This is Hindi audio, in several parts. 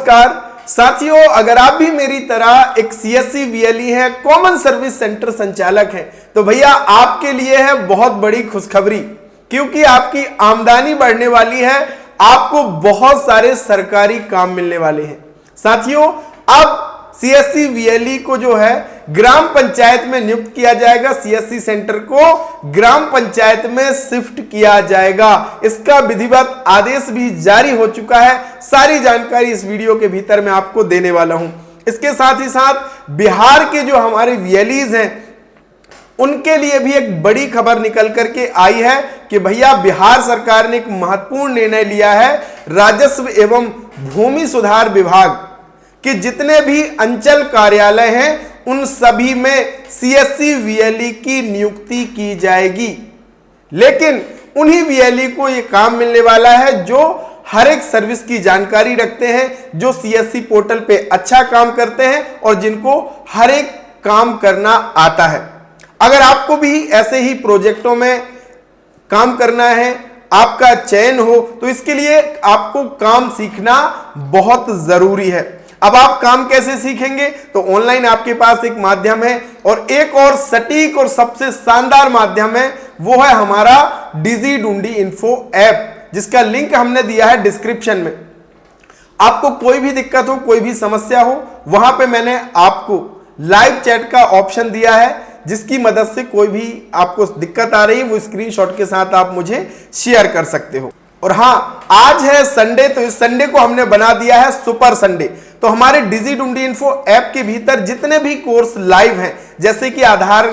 नमस्कार साथियों, अगर आप भी मेरी तरह एक सीएससी वीएलई है, कॉमन सर्विस सेंटर संचालक हैं, तो भैया आपके लिए है बहुत बड़ी खुशखबरी, क्योंकि आपकी आमदनी बढ़ने वाली है। आपको बहुत सारे सरकारी काम मिलने वाले हैं। साथियों, अब सीएससी वीएलई को जो है ग्राम पंचायत में नियुक्त किया जाएगा। सीएससी सेंटर को ग्राम पंचायत में शिफ्ट किया जाएगा। इसका विधिवत आदेश भी जारी हो चुका है। सारी जानकारी इस वीडियो के भीतर मैं आपको देने वाला हूं। इसके साथ ही साथ बिहार के जो हमारे वीएलईज हैं उनके लिए भी एक बड़ी खबर निकल करके आई है कि भैया बिहार सरकार ने एक महत्वपूर्ण निर्णय लिया है। राजस्व एवं भूमि सुधार विभाग कि जितने भी अंचल कार्यालय हैं उन सभी में सीएससी वीएलई की नियुक्ति की जाएगी। लेकिन उन्हीं वीएलई को यह काम मिलने वाला है जो हर एक सर्विस की जानकारी रखते हैं, जो सीएससी पोर्टल पे अच्छा काम करते हैं और जिनको हर एक काम करना आता है। अगर आपको भी ऐसे ही प्रोजेक्टों में काम करना है, आपका चयन हो, तो इसके लिए आपको काम सीखना बहुत जरूरी है। अब आप काम कैसे सीखेंगे? तो ऑनलाइन आपके पास एक माध्यम है और एक और सटीक और सबसे शानदार माध्यम है, वो है हमारा डिजिडुंडी इन्फो ऐप, जिसका लिंक हमने दिया है डिस्क्रिप्शन में। आपको कोई भी दिक्कत हो, कोई भी समस्या हो, वहां पे मैंने आपको लाइव चैट का ऑप्शन दिया है, जिसकी मदद से कोई भी आपको दिक्कत आ रही है वो स्क्रीनशॉट के साथ आप मुझे शेयर कर सकते हो। और हां, आज है संडे, तो इस संडे को हमने बना दिया है सुपर संडे। तो हमारे डिजिडुंडी इन्फो ऐप के भीतर जितने भी कोर्स लाइव हैं, जैसे कि आधार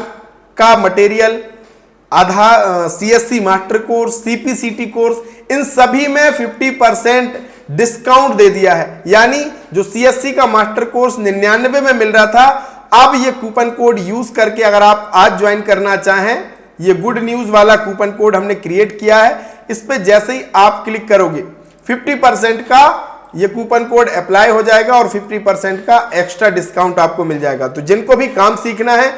का material, Aadhaar CSC master course, CPCT course, इन सभी में 50% डिस्काउंट दे दिया है। यानी जो सीएससी का मास्टर कोर्स 99 में मिल रहा था, अब ये कूपन कोड यूज करके अगर आप आज ज्वाइन करना चाहें, ये गुड न्यूज वाला कूपन कोड हमने क्रिएट किया है। इस पे जैसे ही आप क्लिक करोगे 50% का ये कूपन कोड अप्लाई हो जाएगा और 50% का एक्स्ट्रा डिस्काउंट आपको मिल जाएगा। तो जिनको भी काम सीखना है,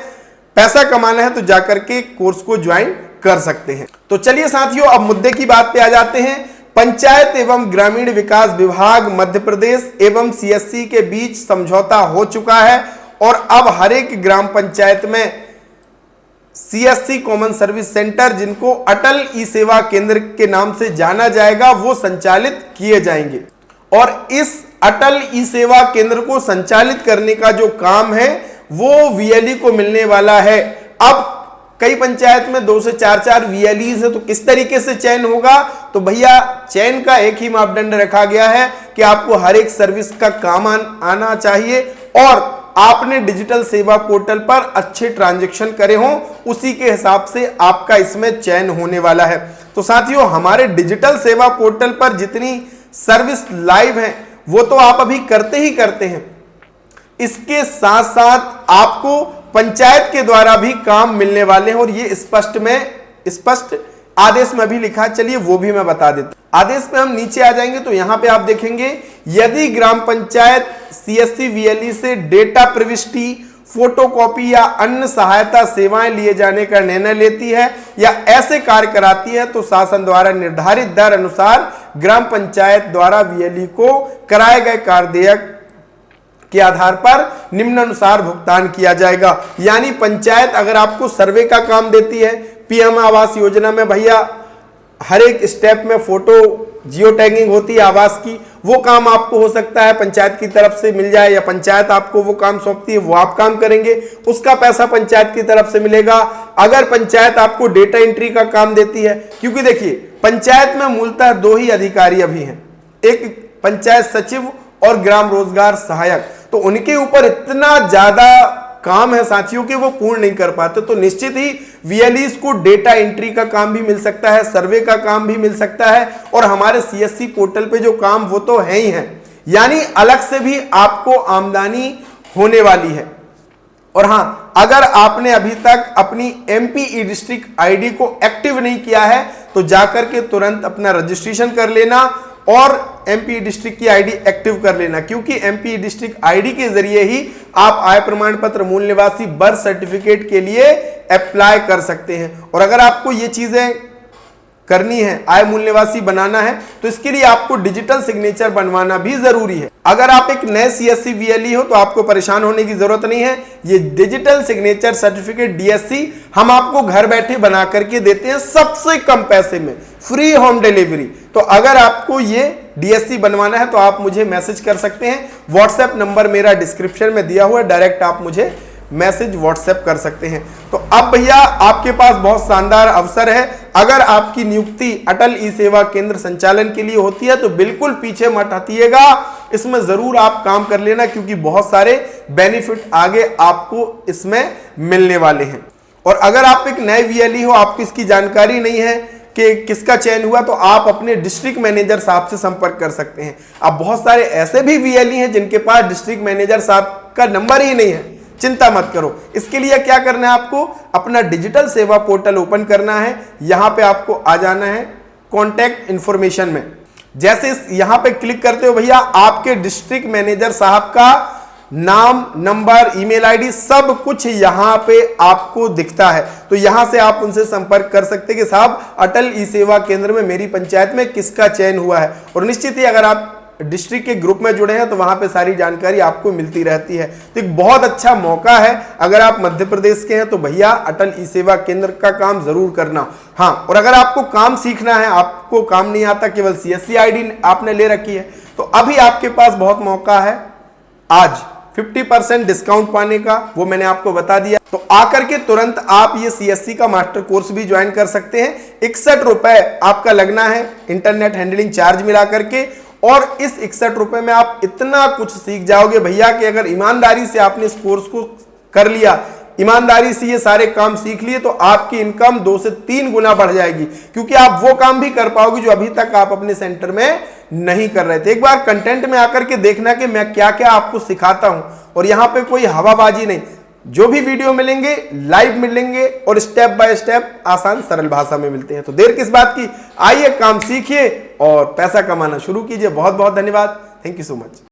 पैसा कमाना है, तो जाकर के कोर्स को ज्वाइन कर सकते हैं। तो चलिए साथियों, अब मुद्दे की बात पे आ जाते हैं। पंचायत एवं ग्रामीण विकास विभाग मध्य प्रदेश एवं सीएससी के बीच समझौता हो चुका है और अब हर एक ग्राम पंचायत में सीएससी कॉमन सर्विस सेंटर, जिनको अटल ई सेवा केंद्र के नाम से जाना जाएगा, वो संचालित किए जाएंगे। और इस अटल ई सेवा केंद्र को संचालित करने का जो काम है वो वीएलई को मिलने वाला है। अब कई पंचायत में 2 से 4 वीएलईज है, तो किस तरीके से चयन होगा? तो भैया चयन का एक ही मापदंड रखा गया है कि आपको हर एक सर्विस का काम आना चाहिए और आपने डिजिटल सेवा पोर्टल पर अच्छे ट्रांजैक्शन करे हों, उसी के हिसाब से आपका इसमें चयन होने वाला है। तो साथियों, हमारे डिजिटल सेवा पोर्टल पर जितनी सर्विस लाइव है वो तो आप अभी करते ही करते हैं, इसके साथ साथ आपको पंचायत के द्वारा भी काम मिलने वाले हैं और ये स्पष्ट आदेश में भी लिखा है। चलिए वो भी मैं बता देता हूं। आदेश में हम नीचे आ जाएंगे तो यहां पे आप देखेंगे, यदि ग्राम पंचायत सीएससी वीएलई से डेटा प्रविष्टि, फोटोकॉपी या अन्य सहायता सेवाएं लिए जाने का निर्णय लेती है या ऐसे कार्य कराती है, तो शासन द्वारा निर्धारित दर अनुसार ग्राम पंचायत द्वारा वीएलई को कराए गए कार्य के आधार पर निम्नानुसार भुगतान किया जाएगा। यानी पंचायत अगर आपको सर्वे का काम देती है, पीएम आवास योजना में भैया हर एक स्टेप में फोटो जियो टैगिंग होती है आवास की, वो काम आपको हो सकता है पंचायत की तरफ से मिल जाए, या पंचायत आपको वो काम सौंपती है, वो आप काम करेंगे, उसका पैसा पंचायत की तरफ से मिलेगा। अगर पंचायत आपको डेटा एंट्री का काम देती है, क्योंकि देखिए पंचायत में मूलतः 2 ही अधिकारी अभी हैं, एक पंचायत सचिव और ग्राम रोजगार सहायक, तो उनके ऊपर इतना ज्यादा काम है साथियों कि वो पूर्ण नहीं कर पाते। तो निश्चित ही वीएलईज को डेटा एंट्री का काम भी मिल सकता है, सर्वे का काम भी मिल सकता है, और हमारे सीएससी पोर्टल पे जो काम वो तो है ही है, यानी अलग से भी आपको आमदनी होने वाली है। और हां, अगर आपने अभी तक अपनी एमपी ई डिस्ट्रिक्ट आईडी को एक्टिव नहीं किया है, तो जाकर के तुरंत अपना रजिस्ट्रेशन कर लेना और एमपी डिस्ट्रिक्ट की आईडी एक्टिव कर लेना, क्योंकि एमपी डिस्ट्रिक्ट आईडी के जरिए ही आप आय प्रमाण पत्र, मूल निवासी, बर्थ सर्टिफिकेट के लिए अप्लाई कर सकते हैं। और अगर आपको ये चीजें करनी है, आय मूल निवासी बनाना है, तो इसके लिए आपको डिजिटल सिग्नेचर बनवाना भी जरूरी है। अगर आप एक नए सीएससी वीएलई हो तो आपको परेशान होने की जरूरत नहीं है। ये डिजिटल सिग्नेचर सर्टिफिकेट डीएससी हम आपको घर बैठे बना करके देते हैं सबसे कम पैसे में, फ्री होम डिलीवरी। तो अगर आपको ये डीएससी बनवाना है तो आप मुझे मैसेज कर सकते हैं। व्हाट्सएप नंबर मेरा डिस्क्रिप्शन में दिया हुआ है, डायरेक्ट आप मुझे मैसेज व्हाट्सएप कर सकते हैं। तो अब भैया आपके पास बहुत शानदार अवसर है। अगर आपकी नियुक्ति अटल ई सेवा केंद्र संचालन के लिए होती है तो बिल्कुल पीछे मत हटिएगा, इसमें जरूर आप काम कर लेना, क्योंकि बहुत सारे बेनिफिट आगे आपको इसमें मिलने वाले हैं। और अगर आप एक नए वीएलई हो, आपको इसकी जानकारी नहीं है कि किसका चयन हुआ, तो आप अपने डिस्ट्रिक्ट मैनेजर साहब से संपर्क कर सकते हैं। अब बहुत सारे ऐसे भी वीएलई हैं जिनके पास डिस्ट्रिक्ट मैनेजर साहब का नंबर ही नहीं है, चिंता मत करो। इसके लिए क्या करना है, आपको अपना डिजिटल सेवा पोर्टल ओपन करना है। यहां पे आपको आ जाना है कॉन्टैक्ट इंफॉर्मेशन में। जैसे यहां पे क्लिक करते हो भैया, आपके डिस्ट्रिक्ट मैनेजर साहब का नाम, नंबर, ईमेल आईडी सब कुछ यहां पे आपको दिखता है। तो यहां से आप उनसे संपर्क कर सकते हैं कि साहब अटल ई सेवा केंद्र में मेरी पंचायत में किसका चयन हुआ है। और निश्चित ही अगर आप डिस्ट्रिक्ट के ग्रुप में जुड़े हैं तो वहां पे सारी जानकारी आपको मिलती रहती है। तो एक बहुत अच्छा मौका है। अगर आप मध्य प्रदेश के हैं तो भैया अटल ई सेवा केंद्र का काम जरूर करना। हाँ, और अगर आपको काम सीखना है, आपको काम नहीं आता, केवल सीएससी आईडी आपने ले रखी है, तो अभी आपके पास बहुत मौका है आज 50% डिस्काउंट पाने का, वो मैंने आपको बता दिया। तो आकर के तुरंत आप ये सीएससी का मास्टर कोर्स भी ज्वाइन कर सकते हैं। 61 रुपए आपका लगना है इंटरनेट हैंडलिंग चार्ज मिला करके, और इस 61 रुपए में आप इतना कुछ सीख जाओगे भैया कि अगर ईमानदारी से आपने इस कोर्स को कर लिया, ईमानदारी से ये सारे काम सीख लिए, तो आपकी इनकम 2 से 3 गुना बढ़ जाएगी, क्योंकि आप वो काम भी कर पाओगे जो अभी तक आप अपने सेंटर में नहीं कर रहे थे। एक बार कंटेंट में आकर के देखना कि मैं क्या क्या आपको सिखाता हूं, और यहां पे कोई हवाबाजी नहीं, जो भी वीडियो मिलेंगे लाइव मिलेंगे और स्टेप बाय स्टेप आसान सरल भाषा में मिलते हैं। तो देर किस बात की, आइए काम सीखिए और पैसा कमाना शुरू कीजिए। बहुत बहुत धन्यवाद, थैंक यू सो मच।